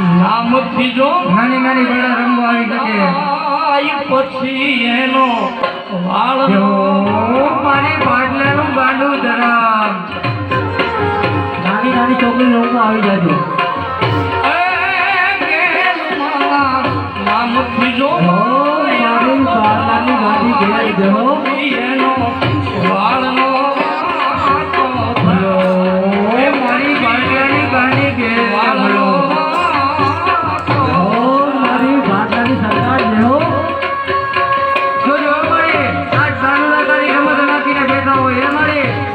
નામથી જો નાની નાની બળા રમવા આવી શકે પછી એનો વાળ મારી પાટલાનું ગાંડું ધરામ નાની નાની છોકરી રમવા આવી જાજો નામથી જો મારી પાટલાની ગાડી ઘેરાઈ દેવો એનો વાળનો મારી પાટલાની ગાડી ઘેરાઈ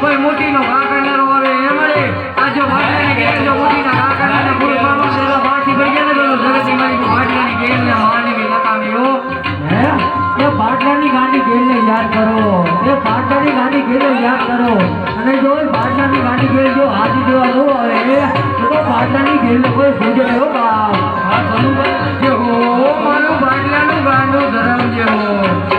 કોઈ મોટી નો ઘા કરનારો આવે એ મળે આ જો ભાટલાની ગેમ જો મોટી ના ઘા કરનારને પૂરું પાડવા દેલા બાકી ભઈ ગયા ને તો જગતની મારી ભાટલાની ગેમ ને માનવી નકામી હો હે એ ભાટલાની ગાંડી ગેમ ને યાદ કરો એ ભાટલાની ગાંડી ગેમ ને યાદ કરો અને જો ભાટલાની ગાંડી ગેમ જો હાથી દેવા નો આવે તો ભાટલાની ગેમ ને કોઈ ભૂજે હો બાપ હા બરોબર જે હો મારું ભાટલાનું ગાંડું ધરમ જે હો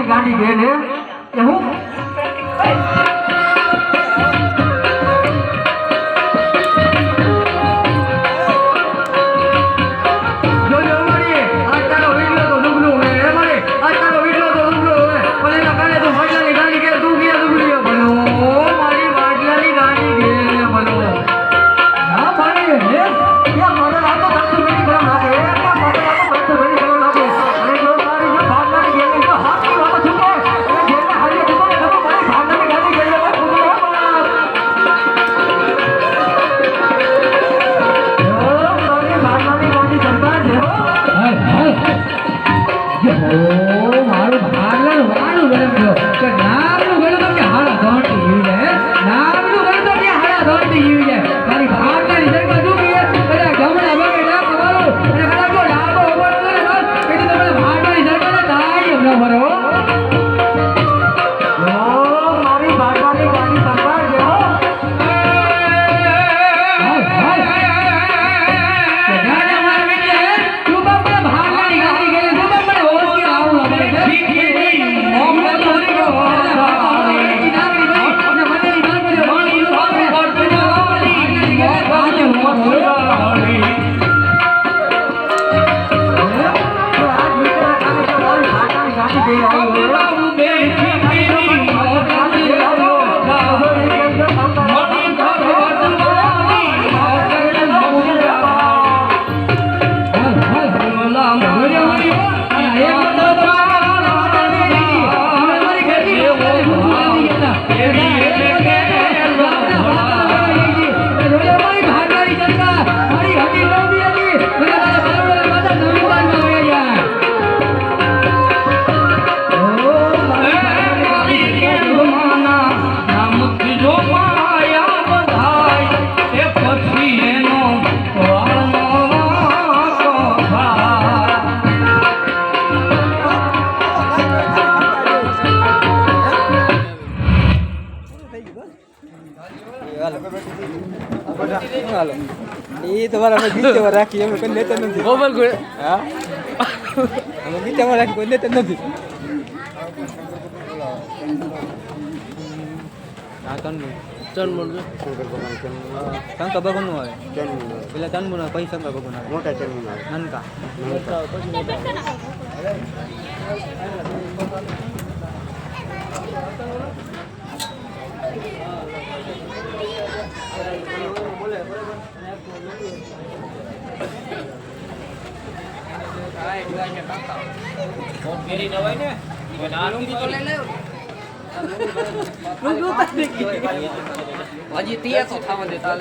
ગાડી ગેલે એવું હાલો એ તમારા અમે ગીચેમાં રાખી અમે કોઈ લેતા નથી મોબાઈલ કોઈ હા અમે ગીચેમાં રાખી કોઈ લેતા નથી હા ચંદમુન શંકર ભગવાનનું આવે પેલા ચંદમુન પછી શંકર ભગવાન આવે મોટા ચંદમુન આવે નનકા હજી તૈયાર તો થવા દેતા